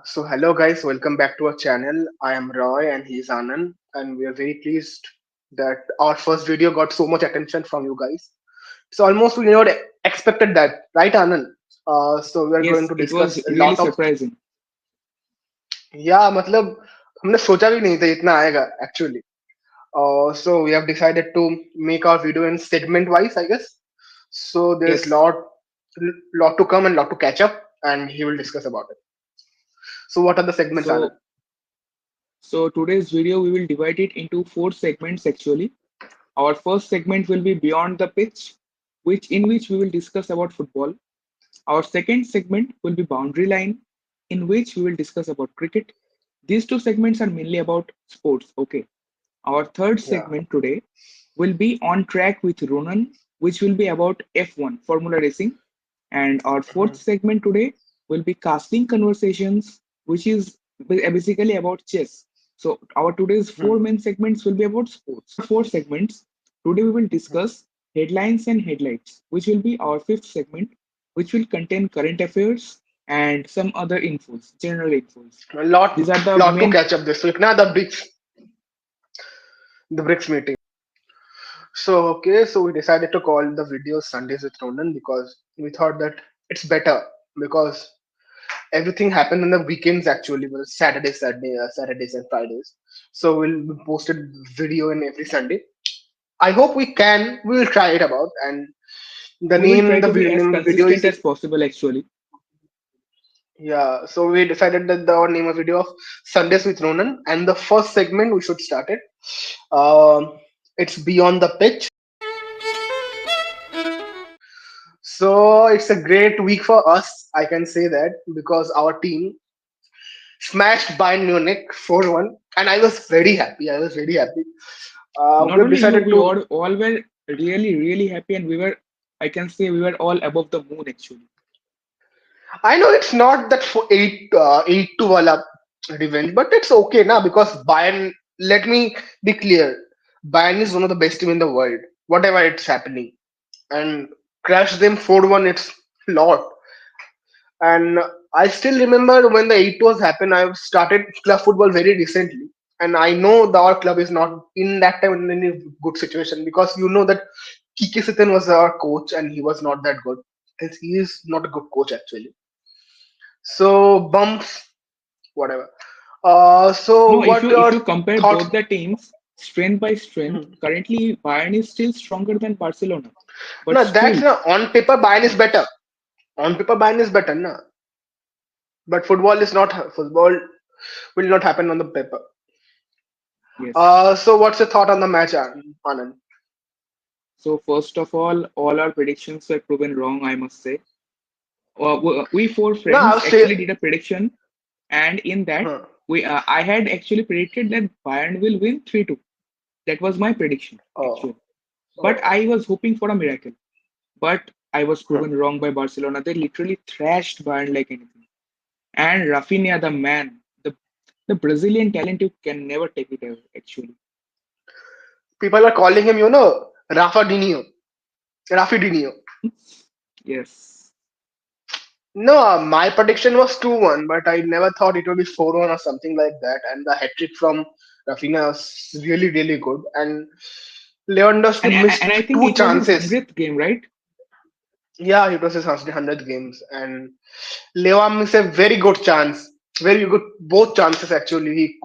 So hello guys, welcome back to our channel. I am Roy and he's Anand, and we are very pleased that our first video got so much attention from you guys. So almost we never expected that, right, Anand? So we are going Yes, to it was discuss a really lot of surprising. मतलब हमने सोचा भी नहीं था इतना आएगा actually. So we have decided to make our video in segment wise, I guess. So there's Yes. lot to come and lot to catch up, and he will discuss about it. So what are the segments, Anand? So, so today's video we will divide it into four segments actually. Our first segment will be Beyond the Pitch, which we will discuss about football. Our second segment will be Boundary Line, in which we will discuss about cricket. These two segments are mainly about sports. Okay. Our third Yeah. segment today will be On Track with Ronan, which will be about F1 Formula Racing. And our fourth Mhm. segment today will be casting conversations, which is basically about chess. So our today's four Mhm. main segments will be about sports. Four segments. Today we will discuss headlines and headlights, which will be our fifth segment, which will contain current affairs and some other infos, general infos. A lot, These are the lot to main. catch up this week. Now the BRICS meeting. So okay, so we decided to call the video Sundays with Ronan because we thought that it's better because everything happened on the weekends actually, well, Saturdays and Fridays. So we'll posted video in every Sunday. I hope we will try it about, and the We will name try the to be as name of video consistent is as possible actually. yeah. So we decided that the name of video of Sundays with Ronan, and the first segment we should start it. It's Beyond the Pitch. So it's a great week for us, I can say that, because our team smashed Bayern Munich 4-1, and I was very happy. I was very happy. We Not have only you, decided we to. all were really happy, and we were, I can say, we were all above the moon actually. I know it's not that for 8-2 wala revenge, but it's okay now because Bayern. Let me be clear. Bayern is one of the best team in the world. Whatever it's happening, and crash them 4-1. It's lot. And I still remember when the 8 was happened. I started club football very recently, and I know that our club is not in that time in any good situation because you know that Kike Sithen was our coach and he was not that good. And he is not a good coach actually. So bumps, whatever. So No, if what you if your you compare thoughts? both the teams strength by strength, Mhm. currently Bayern is still stronger than Barcelona, but No, that's still, not on paper. Bayern is better. On paper, Bayern is better, no. But football is not. Football will not happen on the paper. yes. So what's your thought on the match, Anand? So first of all our predictions were proven wrong, I must say. We four No, I friends was still. actually did a prediction, and in that Huh. we I had actually predicted that Bayern will win 3-2. That was my prediction Oh, actually. But oh. I was hoping for a miracle. But I was Huh. proven wrong by Barcelona. They literally thrashed Bayern like anything. And Rafinha, the man, the Brazilian talent, you can never take it away, actually. People are calling him, Rafa Dino. Rafi Dino. Yes. No, my prediction was 2-1, but I never thought it would be 4-1 or something like that. And the hat trick from Rafinha was really, really good. And Lewandowski And missed I think two it was his chances. 100th game, right? Yeah, it was his 100th games. And Lewa missed a very good chance. Very good, both chances actually.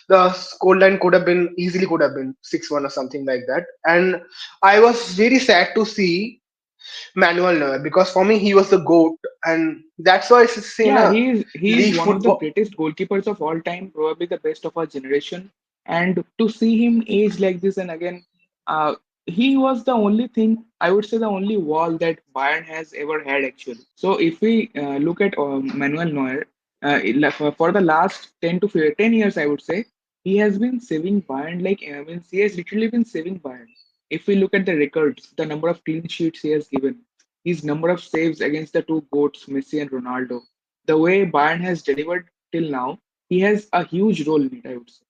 The scoreline could have been 6-1 or something like that. And I was very sad to see Manuel Neuer because for me he was the goat, and that's why I say Yeah, na he is league one of the football. greatest goalkeepers of all time, probably the best of our generation. And to see him age like this, and again, uh, he was the only thing, I would say, the only wall that Bayern has ever had actually. So if we look at Manuel Neuer, for the last 10 years, I would say he has been saving Bayern like I mean, he has literally been saving Bayern. If we look at the records, the number of clean sheets he has given, his number of saves against the two goats, Messi and Ronaldo, the way Bayern has delivered till now, he has a huge role in it, I would say.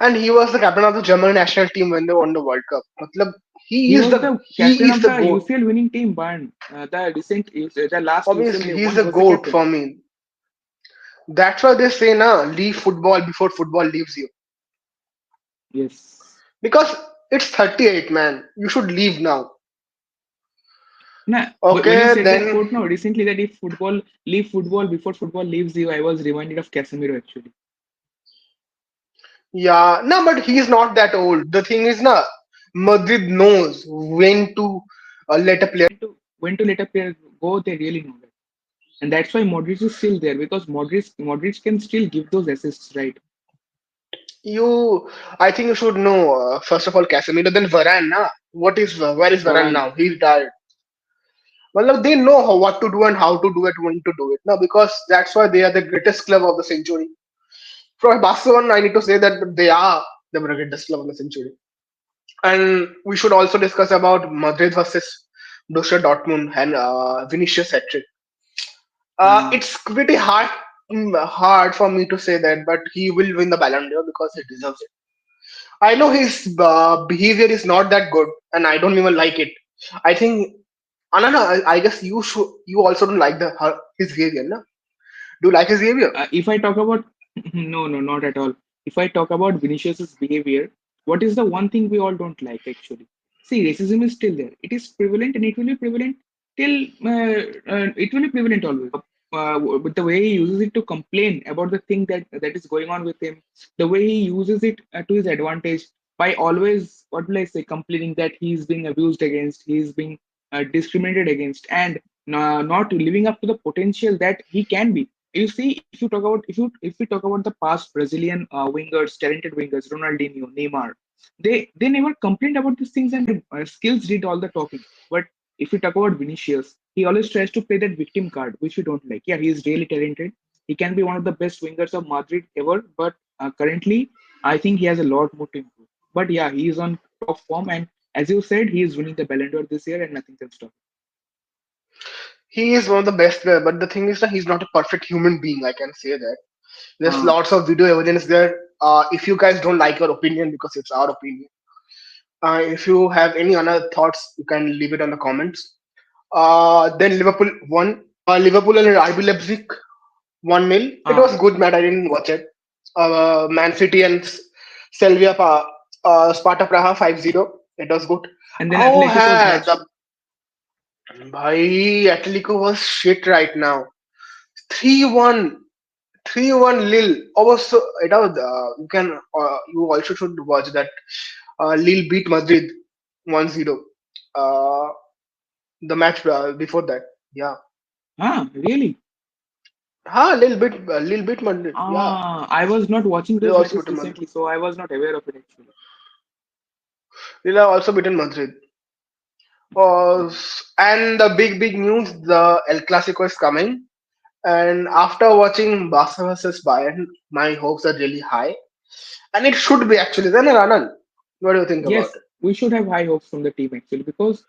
And he was the captain of the German national team when they won the World Cup. Matlab, He was the captain he is of the the goat. UCL winning team, Bayern. The last For me, UCL they he's won, he the was the goat captain. for me. That's why they say, na, leave football before football leaves you. Yes. Because it's 38, man. You should leave now. Nah, when you Okay, said that then, quote now recently that if football leave football before football leaves you, I was reminded of Casemiro actually. yeah, no, but he's not that old. The thing is, na, Madrid knows when to let a player. When to let a player go, they really know that. And that's why Modric is still there because Modric can still give those assists, right? You, I think you should know, first of all, Casemiro, then Varane, na. Where is Varane Varane. now? He retired. Well, they know what to do and how to do it, when to do it. Now, because that's why they are the greatest club of the century. For Barcelona, I need to say that they are the greatest club of the century. And we should also discuss about Madrid versus Borussia Dortmund and Vinicius hat trick. Uh, It's pretty hard for me to say that, but he will win the Ballon d'Or because he deserves it. I know his behavior is not that good, and I don't even like it. I think, Anana, I guess you also don't like his behavior, no? Do you like his behavior? if I talk about no, no, not at all. If I talk about Vinicius's behavior, what is the one thing we all don't like actually? See, racism is still there. It is prevalent and it will be prevalent till it will be prevalent always. With the way he uses it to complain about the thing that is going on with him, the way he uses it to his advantage by always, what will I say, complaining that he's being abused against, he's being discriminated against, and not living up to the potential that he can be. You see, if we talk about the past Brazilian wingers, talented wingers, Ronaldinho, Neymar, they never complained about these things, and their skills did all the talking. But if we talk about Vinicius, he always tries to play that victim card, which we don't like. Yeah, he is really talented. He can be one of the best wingers of Madrid ever, but currently, I think he has a lot more to improve. But yeah, he is on top form, and as you said, he is winning the Ballon d'Or this year, and nothing can stop He is one of the best players, but the thing is that he's not a perfect human being. I can say that. There's him. lots of video evidence there. If you guys don't like your opinion, because it's our opinion. If you have any other thoughts, you can leave it on the comments. Then Liverpool won. Liverpool and RB Leipzig 1-0. It Uh, was good match. I didn't watch it. Man City and Selvia Sparta Praha 5-0. It was good. and then Oh, Atletico's yeah. match. Bhai, Atletico was shit right now. 3-1. 3-1 Lille. Also, you also should watch that. Lille beat Madrid 1-0. Uh, the match before that. Yeah. Really? Lille beat Madrid. Yeah. I was not watching They those also matches beaten Madrid. recently, so I was not aware of it actually. Lille have also beaten Madrid. And the big news, the El Clasico is coming. And after watching Barca versus Bayern, my hopes are really high. And it should be actually. Then Ranan, what do you think about Yes, it? we should have high hopes from the team actually because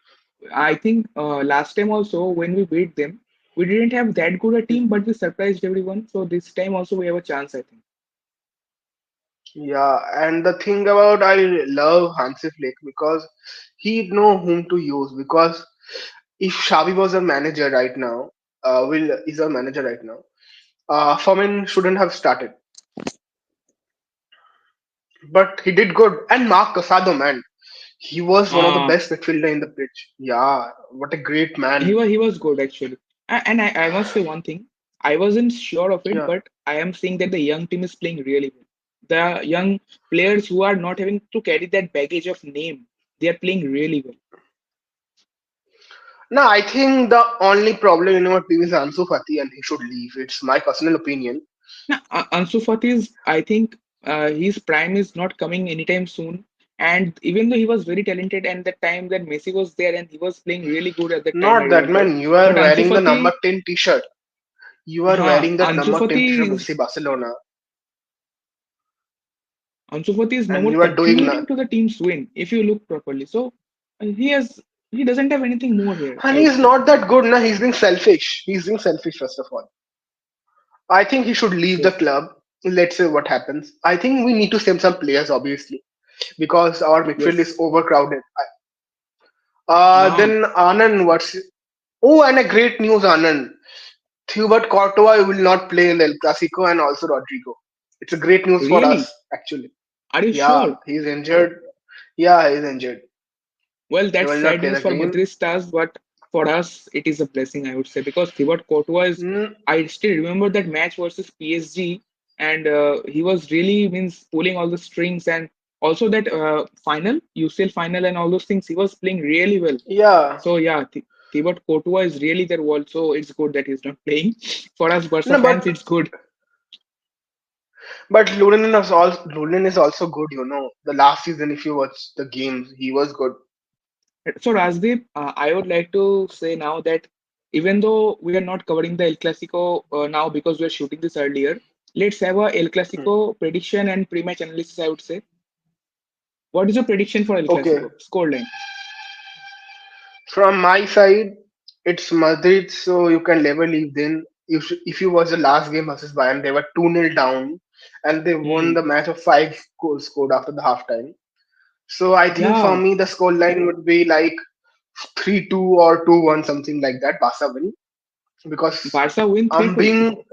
I think last time also when we beat them, we didn't have that good a team, but we surprised everyone. So this time also we have a chance, I think. Yeah, and the thing about I love Hansi Flick because he know whom to use. Because if Xavi was a manager right now, Will is a manager right now. Fomin shouldn't have started, but he did good. And Mark Casado, man, he was one of the Uh, best midfielder in the pitch. Yeah, what a great man. he was good actually. And I must say one thing. I wasn't sure of it, Yeah. but I am seeing that the young team is playing really well. The young players who are not having to carry that baggage of name, they are playing really well. No, I think the only problem in our team is Ansu Fati, and he should leave. It's my personal opinion. Now, Ansu Fati is, I think, his prime is not coming anytime soon. And even though he was very talented, and the time that Messi was there, and he was playing really good at that time, I Not that remember. man. You are But Ansu wearing the number Fati, 10 T-shirt. You are wearing that Ansu number 10 Fati T-shirt of FC is Barcelona, Ansu Fati is no and more you are doing contributing that. to the team's win if you look properly. So he doesn't have anything more here, And I would he's say. not that good, na. He's being selfish. He's being selfish, first of all. I think he should leave the Yes. club. Let's see what happens. I think we need to save some players, obviously, because our midfield is Yes. overcrowded. Ah, Then Anand, what's Oh, and a great news, Anand. Hubert Courtois will not play in the El Clasico, and also Rodrigo. It's a great news for us, Really? actually. Are you Yeah, sure? he's injured. Yeah, he's injured. Well, He that's will not sad play news the for game. Madrid stars, but for us, it is a blessing, I would say, because Thibaut Courtois is. Mm, I still remember that match versus PSG, and he was really means pulling all the strings, and also that final UCL final and all those things. He was playing really well. yeah. So yeah, Thibaut Courtois is really their world. So it's good that he's not playing. For us Barca No, fans, it's good. but Lunin is also good. The last season, if you watch the games, he was good. So Rajdeep, I would like to say now that even though we are not covering the El Clasico now because we are shooting this earlier, let's have a El Hmm. Clasico prediction and pre-match analysis. I would say, what is your prediction for El Okay, Clasico scoreline? from my side, it's Madrid, so you can never leave. Then, if you watch the last game versus Bayern, they were 2-0 down, and they won Hmm. the match of 5 goals scored after the halftime. So I think for Yeah, me, the scoreline would be like 3-2 or 2-1, something like that. Barca win, because Barca win I'm 3-2. being,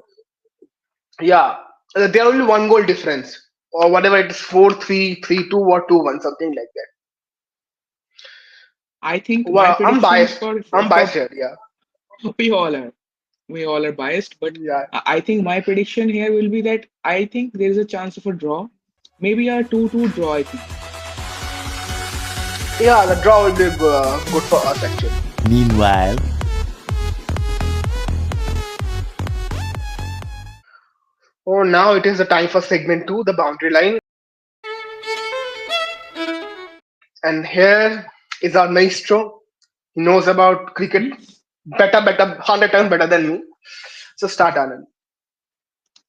yeah, there are only one goal difference, or whatever it is, 4-3, 3-2, or 2-1, something like that. I think my Well, I'm predictions biased. for I'm biased here. Yeah, we all are biased, but yeah, I think my prediction here will be that I think there is a chance of a draw, maybe a 2-2 draw. I think. yeah. The draw will be good for us actually. Meanwhile, Oh, now it is the time for segment two, the boundary line, and here is our maestro. He knows about cricket Hmm? better, 100 times better than me. So start, Anand.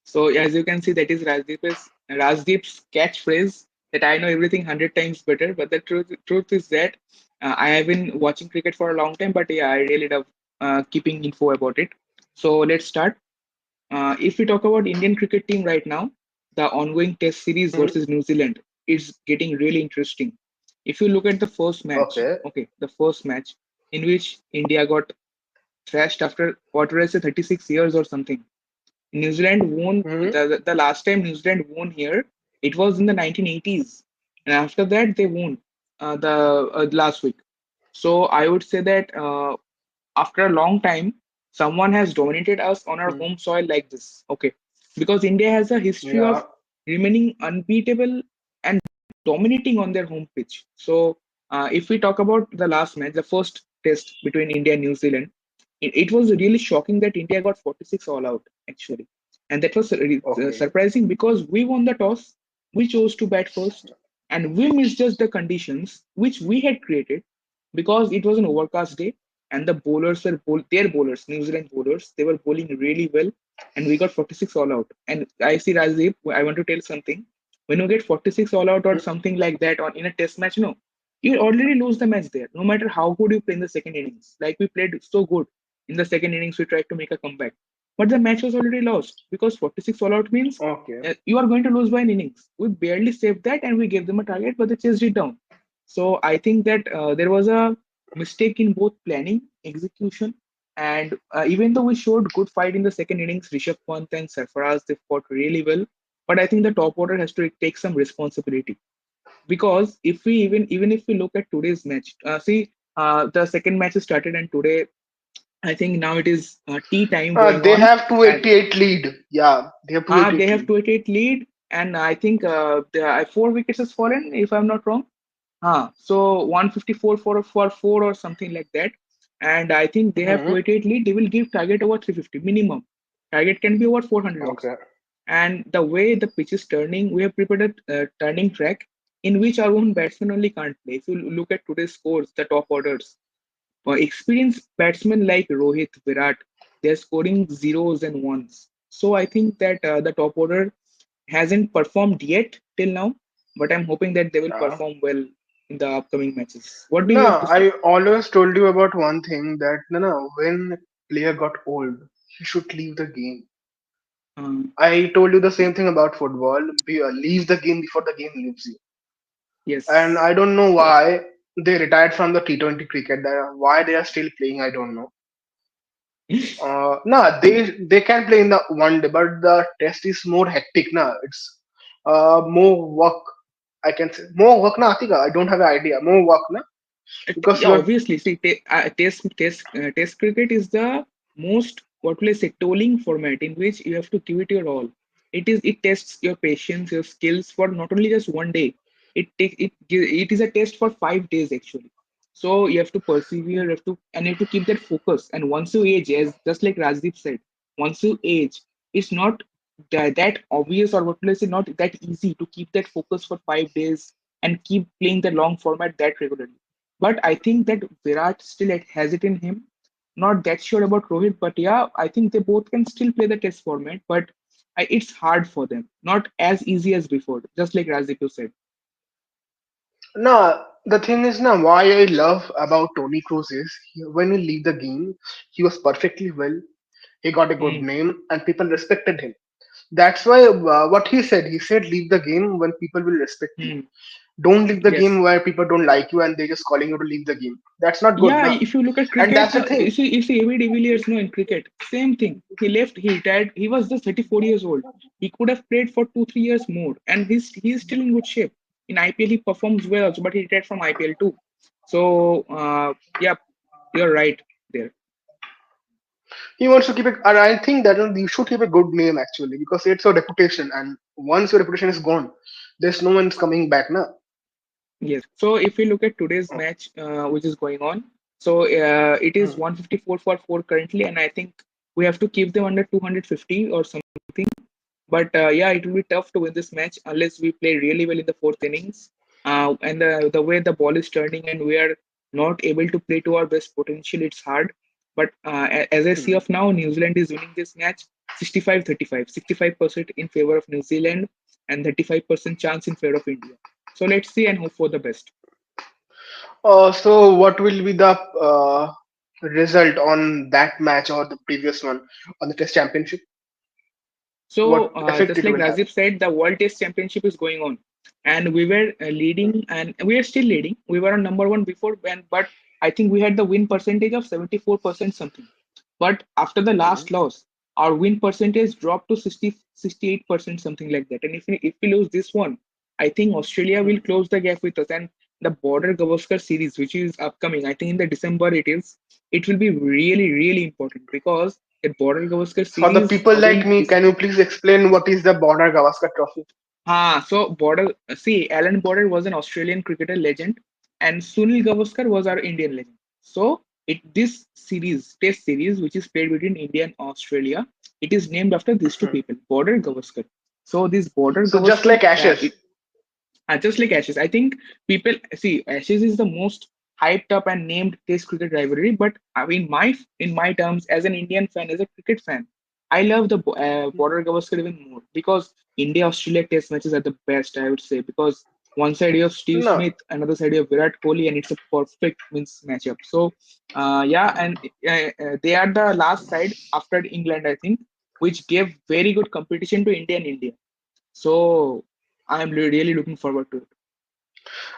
So as you can see, that is Rajdeep's catchphrase that I know everything 100 times better. But the truth is that I have been watching cricket for a long time, but yeah, I really love keeping info about it. So let's start. If we talk about Indian cricket team right now, the ongoing Test series Hmm. versus New Zealand is getting really interesting. If you look at the first match, Okay. okay, the first match in which India got thrashed after what would I say 36 years or something. New Zealand won Hmm. the last time New Zealand won here. It was in the 1980s, and after that they won the last week. So I would say that after a long time, someone has dominated us on our Hmm. home soil like this. Okay, because India has a history Yeah. of remaining unbeatable and dominating on their home pitch. So if we talk about the last match, the first test between India and New Zealand, it was really shocking that India got 46 all out actually, and that was Okay. surprising because we won the toss, we chose to bat first, and we misjudged the conditions which we had created because it was an overcast day and the bowlers were their bowlers, New Zealand bowlers, they were bowling really well, and we got 46 all out. And I see Rajiv, I want to tell something. When you get 46 all out or Hmm. something like that on in a test match, no, you already lose the match there. No matter how good you play in the second innings, like we played so good in the second innings, we tried to make a comeback, but the match was already lost because 46 all out means Okay. you are going to lose by an innings. We barely saved that and we gave them a target, but they chased it down. So I think that there was a mistake in both planning, execution, and even though we showed good fight in the second innings, Rishabh Pant and Sarfaraz they fought really well. But I think the top order has to take some responsibility because if we even if we look at today's match, see the second match is started and today I think now it is tea time going They on, have and 288 lead. Yeah, they have they 288 have lead. 288 lead, and I think four wickets has fallen if I'm not wrong. So 154 for four or something like that. And I think they have Hmm. 288 lead. They will give target over 350 minimum. Target can be over 400 also. Okay. And the way the pitch is turning, we have prepared a turning track in which our own batsmen only can't play. If you look at today's scores, the top orders, experienced batsmen like Rohit, Virat, they're scoring zeros and ones. So I think that the top order hasn't performed yet till now, but I'm hoping that they will Yeah. perform well in the upcoming matches. What do No, you have to say? I always told you about one thing that no, when player got old, he should leave the game. Um, I told you the same thing about football. Leave the game before the game leaves you. And yes, I don't know why they retired from the T20 cricket. Why they are still playing, I don't know. nah, they can play in the one day, but the test is more hectic. Nah, it's more work. I can say more work. Nah, Atika, I don't have an idea. More work, nah, because Yeah, you're. obviously. See, test cricket is the most what will I say tolling format in which you have to give it your all. It tests your patience, your skills for not only just one day. It is a test for 5 days actually. So you have to persevere, you have to keep that focus. And once you age, as just like Rajdeep said, once you age, it's not that obvious, or what will I say, not that easy to keep that focus for 5 days and keep playing the long format that regularly. But I think that Virat still has it in him. Not that sure about Rohit, but yeah, I think they both can still play the test format, but it's hard for them. Not as easy as before, just like Razdeep said. Nah, the thing is now why I love about Tony Cruz is when he leave the game, he was perfectly well. He got a good Hmm. name, and people respected him. That's why what he said, leave the game when people will respect you. Hmm. Don't leave the game Yes. where people don't like you and they're just calling you to leave the game. That's not good, Yeah, na. if you look at And cricket, that's the no, thing. you see AB de Villiers, no, in cricket, same thing. He left, he retired. He was just 34 years old. He could have played for 2, 3 years more, and he's still in good shape. In IPL, he performs well also, but he retired from IPL too. So, yeah, you're right there. He wants to keep it, and I think that you should keep a good name actually because it's your reputation. And once your reputation is gone, there's no one's coming back, na. Yes. So if we look at today's match, which is going on, so it is Hmm. 154 for four currently, and I think we have to keep them under 250 or something. But yeah, it will be tough to win this match unless we play really well in the fourth innings. And the way the ball is turning and we are not able to play to our best potential, it's hard. But as I see Hmm. of now, New Zealand is winning this match 65-35, 65% in favor of New Zealand and 35% chance in favor of India. So let's see and hope for the best. So what will be the result on that match or the previous one on the Test Championship? So, What effect just it like will have? Razib said, the World Test Championship is going on, and we were leading, and we are still leading. We were on number one before, but I think we had the win percentage of 74% something. But after the Mhm. last loss, our win percentage dropped to 68% something like that. And if we lose this one, I think Australia will close the gap with us. And the Border Gavaskar series, which is upcoming, I think in the December it will be really, really important because the Border Gavaskar For the series people like will me, can you decide. please explain what is the Border Gavaskar Trophy? So Border, see, Alan Border was an Australian cricketer legend, and Sunil Gavaskar was our Indian legend. So this series, Test series, which is played between India and Australia, it is named after these two Hmm. people, Border Gavaskar. So this Border So just Gavaskar, like Ashes. just like Ashes, I think people see Ashes is the most hyped up and named Test cricket rivalry. But I mean, in my terms, as an Indian fan, as a cricket fan, I love the Border Gavaskar even more because India Australia Test matches are the best. I would say because one side you have Steve No. Smith, another side you have Virat Kohli, and it's a perfect means matchup. So yeah, and they are the last side after England, I think, which gave very good competition to India and India. So I'm really looking forward to it.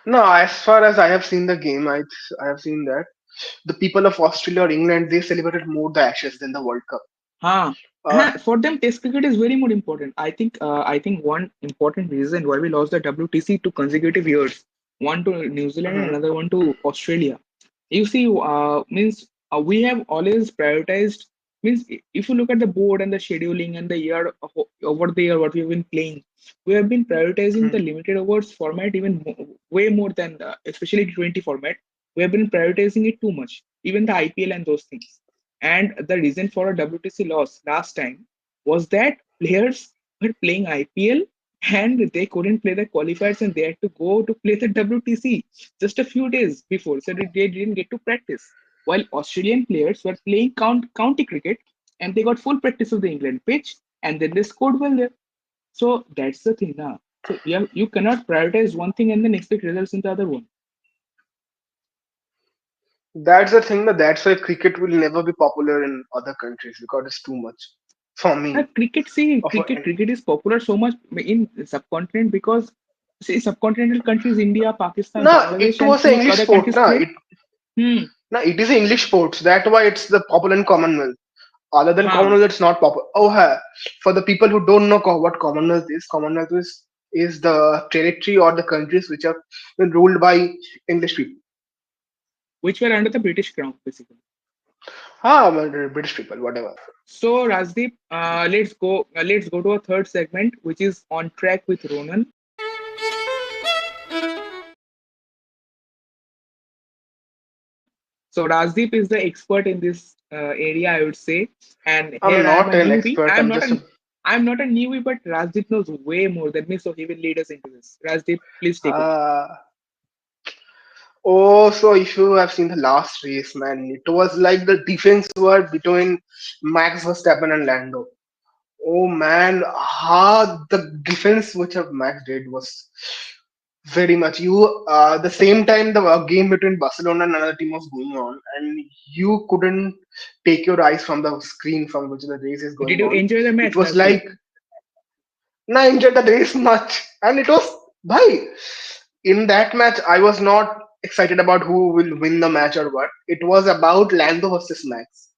No, as far as I have seen the game, I have seen that the people of Australia or England they celebrated more the Ashes than the World Cup. Huh. Uh, For them, Test cricket is very more important. I think one important reason why we lost the WTC to consecutive years, one to New Zealand and mhm, another one to Australia. You see, means we have always prioritized. Means if you look at the board and the scheduling and the year over the year what we've been playing, we have been prioritizing mhm. the limited overs format way more than especially T20 format. We have been prioritizing it too much, even the IPL and those things. And the reason for a WTC loss last time was that players were playing IPL and they couldn't play the qualifiers and they had to go to play the WTC just a few days before, so that they didn't get to practice. While Australian players were playing county cricket and they got full practice of the England pitch and then they scored well there. So that's the thing now. So you cannot prioritize one thing and then expect results in the other one. That's the thing. That that's why cricket will never be popular in other countries because it's too much for me. Cricket, see, Of cricket is popular so much in subcontinent because see, subcontinental countries, India, Pakistan, no, it Bangladesh, and was an few English other sport. countries No, play. Hmm. it is an English sport. That's why it's the popular in Commonwealth. Other than Huh. Commonwealth, it's not popular. Oh, for the people who don't know what Commonwealth is the territory or the countries which have been ruled by English people. Which were under the British crown, basically. Well, British people, whatever. So Rajdeep, let's go to a third segment, which is on track with Ronan. So Rajdeep is the expert in this area, I would say. And I'm here I am not a an newbie. expert. I'm not a newbie, but Rajdeep knows way more than me, so he will lead us into this. Rajdeep, please take over. Uh, oh, so if you have seen the last race, man, it was like the defense war between Max Verstappen and Lando. Oh man, how the defense which of Max did was very much. The same time the game between Barcelona and another team was going on, and you couldn't take your eyes from the screen from which the race is Did going you on. enjoy the It match, was Rajdeep? like, and I enjoyed the race much, and it was bhai. In that match, I was not excited about who will win the match or what. It was about Lando versus Max,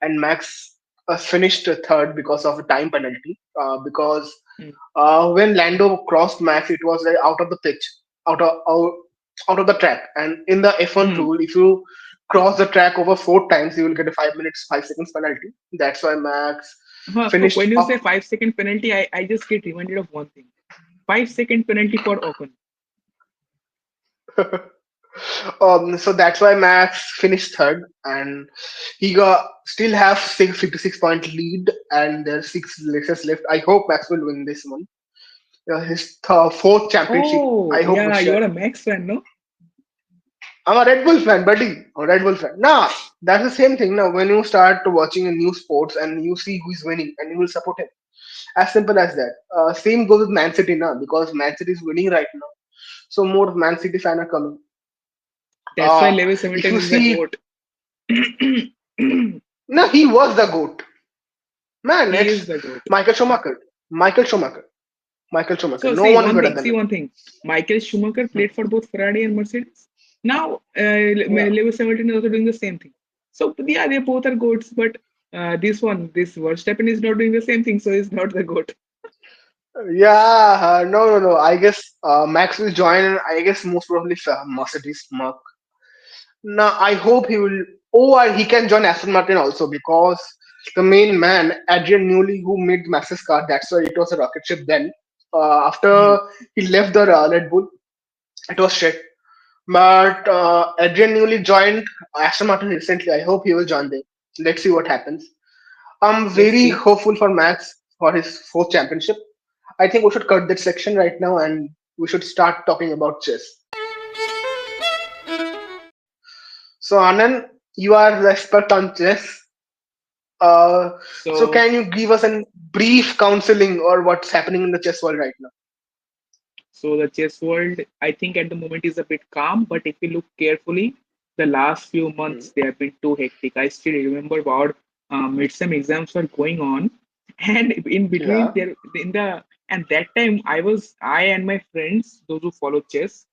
and Max finished third because of a time penalty. Because Hmm. when Lando crossed Max, it was like out of the pitch, out of the track. And in the F1 Hmm. rule, if you cross the track over 4 times, you will get a 5 minutes, 5 seconds penalty. That's why Max finished When you say up. 5 second penalty, I just get reminded of one thing. 5 second penalty for Ocon. So that's why Max finished third, and he got still have 56 point lead, and there's 6 races left. I hope Max will win this one. His fourth championship. Oh, I hope yeah, this you're year. a Max fan, no? I'm a Red Bull fan, buddy. I'm a Red Bull fan. Nah, that's the same thing. Now, when you start watching a new sports and you see who is winning, and you will support him. As simple as that. Same goes with Man City now because Man City is winning right now. So more Man City fan are coming. That's why Uh, Lewis if Hamilton you is the see, GOAT. no, he was the goat. Man, He it's is the GOAT. Michael Schumacher. Michael Schumacher. Michael Schumacher. So No see one is one better thing. than See him. one thing. Michael Schumacher played for both Ferrari and Mercedes. Now Yeah. Lewis Hamilton is also doing the same thing. So yeah, they both are goats, but this Verstappen is not doing the same thing, so he's not the goat. Yeah. No. I guess Max will join. I guess most probably Mercedes Mark. Now, I hope he will. Oh, and he can join Aston Martin also because the main man, Adrian Newey, who made Max's car, that's why it was a rocket ship then. Hmm. After he left the Red Bull, it was shit. But Adrian Newey joined Aston Martin recently. I hope he will join them. Let's see what happens. I'm Let's very see. hopeful for Max for his fourth championship. I think we should cut that section right now and we should start talking about chess. So, Anand, you are the expert on chess. Uh, so, So can you give us a brief counseling or what's happening in the chess world right now? So the chess world, I think at the moment is a bit calm, but if you look carefully, the last few Hmm. months they have been too hectic. I still remember about midsem exams were going on, and in between Yeah. there in the and that time I and my friends, those who follow chess,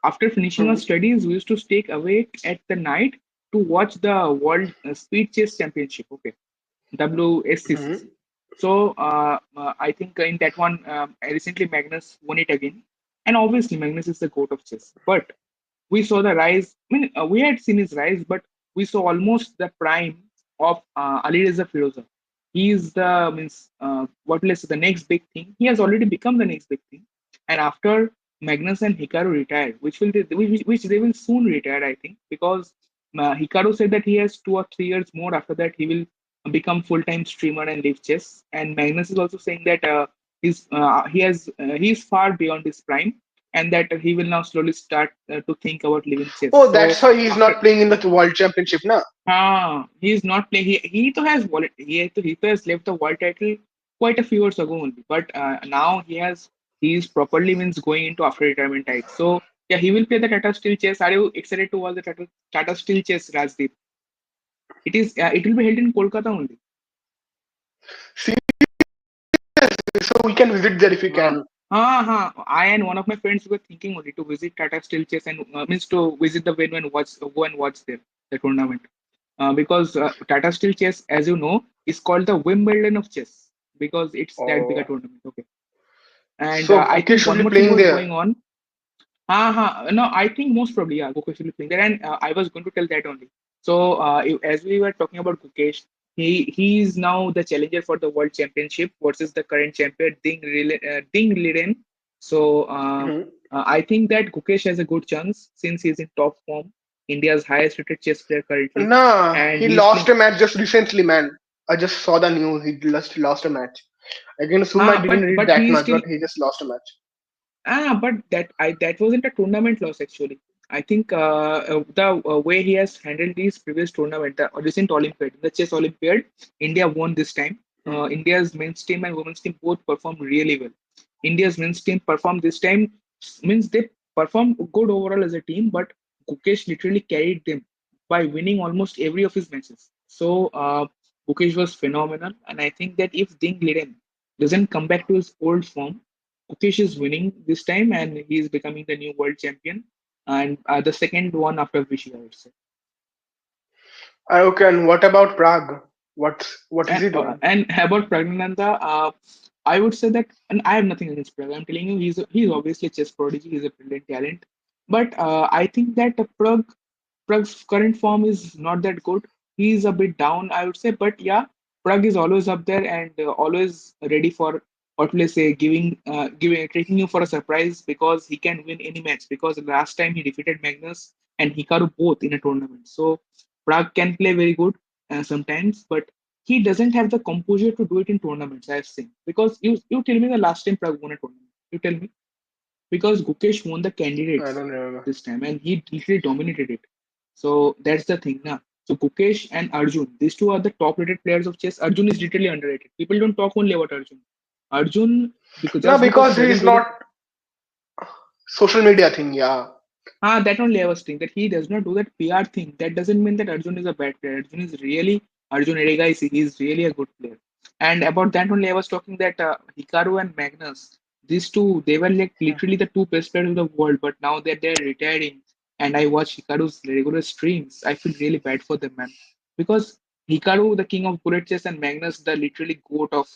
after finishing our Hmm. studies, we used to stay awake at the night to watch the World Speed Chess Championship. Okay, WSCC. Hmm. So I think in that one, recently Magnus won it again, and obviously Magnus is the goat of chess. But we saw the rise. I mean, we had seen his rise, but we saw almost the prime of Alireza Firoza. He is the means what let's say the next big thing. He has already become the next big thing. And after Magnus and Hikaru retire, which they will soon retire, I think, because Hikaru said that he has 2 or 3 years more. After that, he will become full-time streamer and live chess. And Magnus is also saying that he's far beyond his prime and that he will now slowly start to think about leaving chess. Oh, So that's why he's after not playing in the World Championship now. he is not playing. He too has he too has left the world title quite a few years ago only. But now he is properly means going into after retirement type. So yeah, he will play the Tata Steel chess. Are you excited to watch the Tata Steel chess, Rajdeep? It will be held in Kolkata only. Seriously, so we can visit there if we Uh, can. I and one of my friends were thinking only to visit Tata Steel Chess and means to visit the venue and watch go and watch there the tournament. because Tata Steel Chess, as you know, is called the Wimbledon of chess because it's that big a Oh, tournament. Okay, and so I Gukesh think should one be more thing playing was there. going on. No, I think most probably, yeah, Gukesh will be playing there, and I was going to tell that only. So, as we were talking about Gukesh, he is now the challenger for the world championship versus the current champion Ding Liren. So, Mhm. I think that Gukesh has a good chance since he's in top form, India's highest rated chess player currently, Nah, and he he's lost playing. a match just recently, man. I just saw the news. He lost a match. Against whom I didn't read But that he is much, still. but he just lost a match. But that wasn't a tournament loss actually. I think the way he has handled these previous tournament, the recent Olympiad, the chess Olympiad, India won this time. India's men's team and women's team both performed really well. India's men's team performed this time means they performed good overall as a team, but Gukesh literally carried them by winning almost every of his matches. So Gukesh was phenomenal, and I think that if Ding Liren doesn't come back to his old form, Mukesh is winning this time and he is becoming the new world champion and the second one after Vishy, I would say. Okay, and what about Prague? What is he doing? And about Pragnananda, I would say that, and I have nothing against Prag. I'm telling you, he's obviously a chess prodigy. He's a brilliant talent, but I think that Prag's current form is not that good. He's a bit down, I would say, but yeah, Prag is always up there and always ready for what will I say, giving taking you for a surprise because he can win any match. Because last time he defeated Magnus and Hikaru both in a tournament, so Prag can play very good sometimes, but he doesn't have the composure to do it in tournaments. I've seen because you tell me the last time Prag won a tournament. You tell me because Gukesh won the I candidates don't remember. this time and he literally dominated it. So that's the thing now. So Gukesh and Arjun, these two are the top rated players of chess. Arjun is literally underrated. People don't talk only about Arjun. Arjun, because No, just because he because doesn't he's do the not social media thing. Yeah, that only I was saying that he does not do that PR thing. That doesn't mean that Arjun is a bad player. Arjun is really Arjun Erega is he is really a good player. And about that only I was talking that Hikaru and Magnus, these two they were like literally the two best players of the world, but now that they're retiring, and I watch Hikaru's regular streams, I feel really bad for them, man, because Hikaru, the king of bullet chess, and Magnus, the literally goat of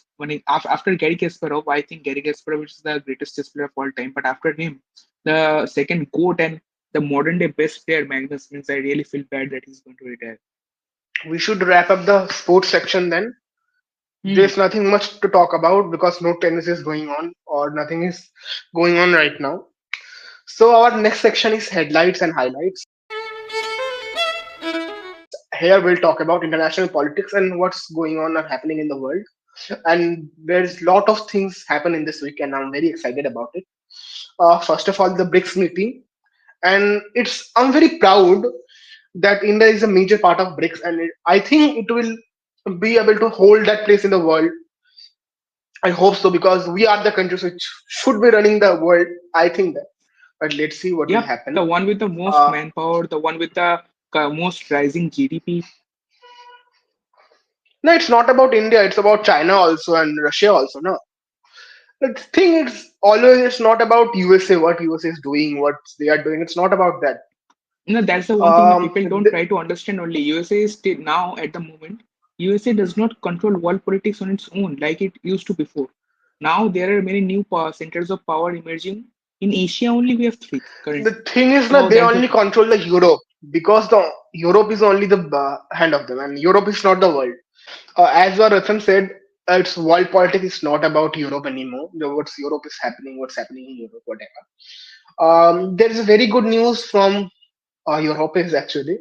after Gary Kasparov, I think Gary Kasparov is the greatest chess player of all time. But after him, the second goat and the modern day best player Magnus means I really feel bad that he's going to retire. we should wrap up the sports section then. Hmm. There's nothing much to talk about because no tennis is going on or nothing is going on right now. So our next section is headlights and highlights. Here we'll talk about international politics and what's going on and happening in the world. And there's a lot of things happen in this week, and I'm very excited about it. First of all, the BRICS meeting, and I'm very proud that India is a major part of BRICS, and I think it will be able to hold that place in the world. I hope so because we are the countries which should be running the world. I think that, but let's see what will Yep, the happen. one with the most Uh, manpower, the one with the most rising GDP. no, it's not about India. It's about China also and Russia also. No, the thing is always it's not about USA. What USA is doing, what they are doing. It's not about that. That's the one thing that Um, people don't th- try to understand only. USA is still now at the moment. USA does not control world politics on its own like it used to before. Now there are many new power centers of power emerging. In Asia only we have three the currently. thing is that So they that's the only thing. control the Europe because the Europe is only the hand of them, and Europe is not the world. As your Ratan said, it's world politics is not about Europe anymore. What's Europe is happening, what's happening in Europe, whatever. There is a very good news from Europe is actually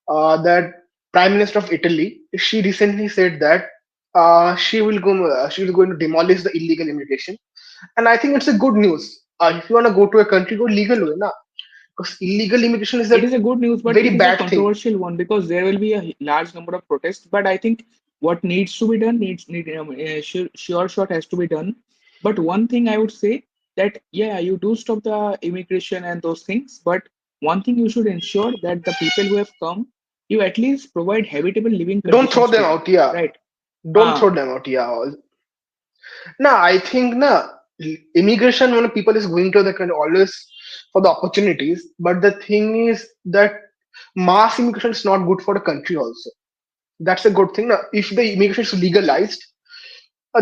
that Prime Minister of Italy, she recently said that she will going to demolish the illegal immigration, and I think it's a good news. If you want to go to a country, go legal way, na? Because illegal immigration is It a is a good news, but very it is a bad thing. controversial one because there will be a large number of protests. But I think what needs to be done sure shot has to be done. But one thing I would say that yeah, you do stop the immigration and those things. But one thing you should ensure that the people who have come, you at least provide habitable living Don't throw conditions them to them, out, yeah. right? Don't Ah, throw them out, yeah. No, I think immigration when people is going to the country always for the opportunities, but the thing is that Mass immigration is not good for the country also. That's a good thing. Now, if the immigration is legalized,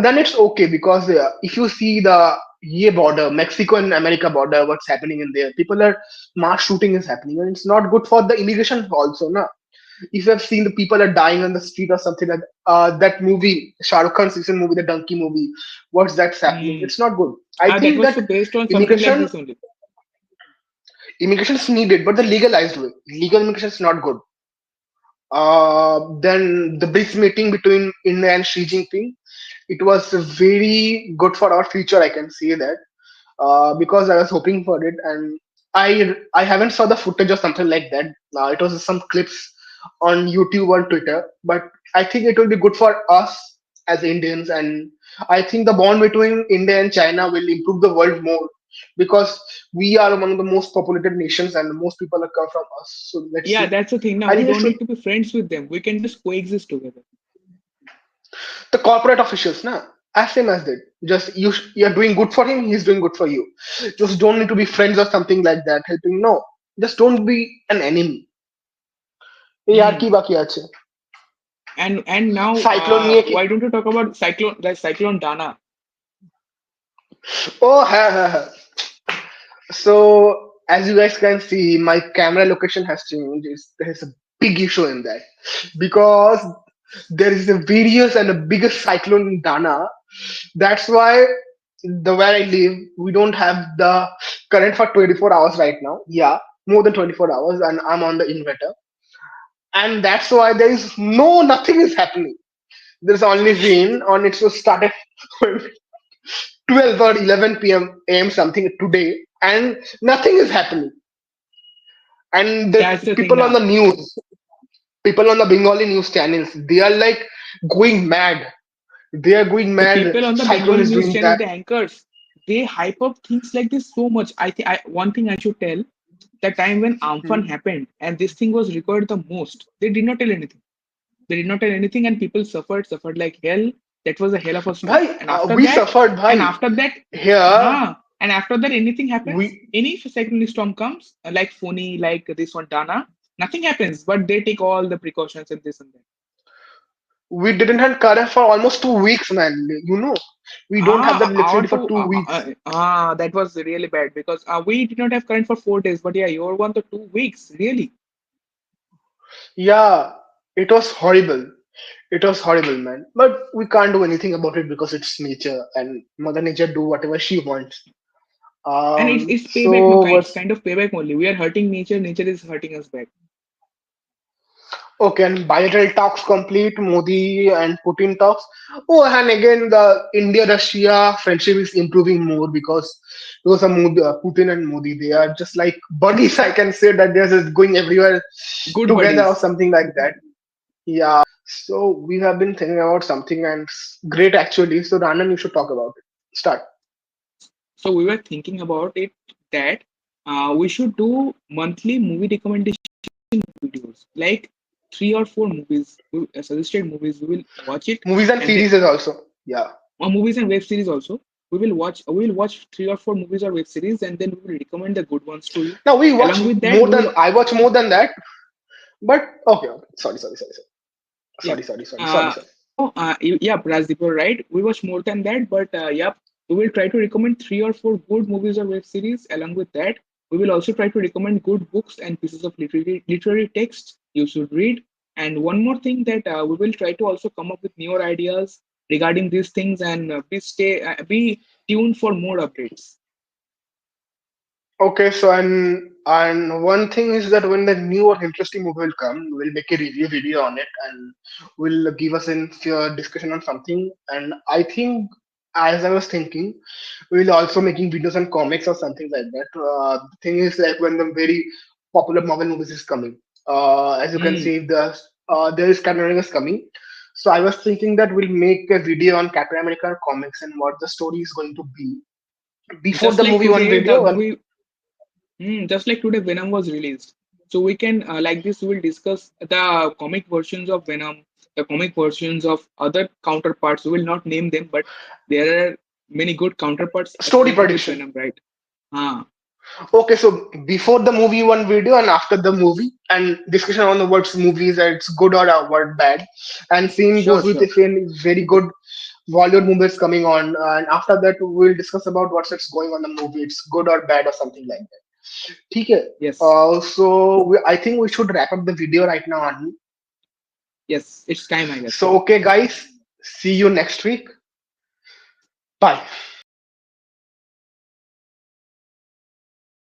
then it's okay because if you see the ye border, Mexico and America border, what's happening in there, people are mass shooting is happening, and it's not good for the immigration also. Na, if you have seen the people are dying on the street or something like that movie, Shah Rukh Khan's recent movie, the Donkey movie, what's that's happening? Hmm. It's not good. I That think was that so based on something like immigration this only. immigration is needed, but the legalized way. Legal immigration is not good. Then the BRICS meeting between India and Xi Jinping, it was very good for our future. I can say that because I was hoping for it, and I haven't saw the footage or something like that. It was some clips on YouTube or Twitter, but I think it will be good for us as Indians, and I think the bond between India and China will improve the world more because we are among the most populated nations and the most people that come from us. So let's Yeah, see. that's the thing. Now I we think it don't should need to be friends with them. We can just coexist together. the corporate officials, na, as same as that. Just you're doing good for him, he's doing good for you. Just don't need to be friends or something like that. Helping, no, just don't be an enemy. এই আর Hmm. কি বাকি আছে? And now, cyclone নিয়ে কি? why don't you talk about cyclone, like cyclone Dana? ও হ্যাঁ হ্যাঁ হ্যাঁ So as you guys can see, my camera location has changed. There's a big issue in that because there is a various and a biggest cyclone in Dana. That's why the where I live, we don't have the current for 24 hours right now. Yeah, more than 24 hours, and I'm on the inverter, and that's why there is no nothing is happening. There's only rain on it. So started 12 or 11 p.m. am something today, and nothing is happening. And That's the the thing people on now. the news, people on the Bengali news channels, they are like going mad. They are going The mad. people on the Cyclone Bengali is news doing channel, that. the anchors, they hype up things like this so much. I think one thing I should tell, the time when Amphan Hmm. happened and this thing was recorded the most, they did not tell anything. They did not tell anything, and people suffered like hell. That was a hell of a storm. Bhai, we suffered, And bhai. after that, Here, and after that, anything happens. we Any cyclonic storm comes, like Foni, like this one, Dana, nothing happens. But they take all the precautions and this and that. we didn't have current for almost 2 weeks, man. We don't have that Our electricity for two, 2 weeks. that was really bad because we did not have current for 4 days. But yeah, your one to 2 weeks, really. Yeah, it was horrible. It was horrible, man. But we can't do anything about it because it's nature, and Mother Nature do whatever she wants. And it's payback, no So kind. It's what's kind of payback only. We are hurting nature. Nature is hurting us back. okay? And bilateral talks complete. Modi and Putin talks. Oh, and again, the India-Russia friendship is improving more because those are Putin and Modi. They are just like buddies. I can say that they're just going everywhere Good together or buddies. something like that. Yeah. So we have been thinking about something and it's great actually. So Ranan, you should talk about it. Start. So we were thinking about it that we should do monthly movie recommendation videos, like 3 or 4 movies, suggested movies. We will watch it, Movies and and then series is also. Yeah. movies and web series also. We will watch 3 or 4 movies or web series, and then we will recommend the good ones to you. Now we watch Along with that, more we than will I watch more than that. But okay, okay. yeah. Sorry, Uh, sorry. yeah, Prasdeep, you're right. We watch more than that, but yeah, we will try to recommend 3 or 4 good movies or web series. Along with that, we will also try to recommend good books and pieces of literary text you should read. And one more thing that we will try to also come up with newer ideas regarding these things, and be tuned for more updates. Okay, so and one thing is that when the new or interesting movie will come, we'll make a review video on it and we'll give us in few discussion on something. And I think, as I was thinking, we'll also making videos on comics or something like that. The thing is like when the very popular Marvel movies is coming. As you can Mm, see, there is Captain America is coming. So I was thinking that we'll make a video on Captain America comics and what the story is going to be before just the like movie one today, the video. And movie. Just like today, Venom was released. So we can, like this, we will discuss the comic versions of Venom, the comic versions of other counterparts. We will not name them, but there are many good counterparts. story Same thing with prediction. Venom, right? Ah. Okay, so before the movie, one video, and after the movie, and discussion on the what's movies, it's good or what bad, and same Sure, goes with the sure. same very good Bollywood movies coming on, and after that we'll discuss about what's it's going on the movie, it's good or bad or something like that. Okay. Yes, I think we should wrap up the video right now. Anil. yes, it's time, I guess. So okay, guys, see you next week. Bye.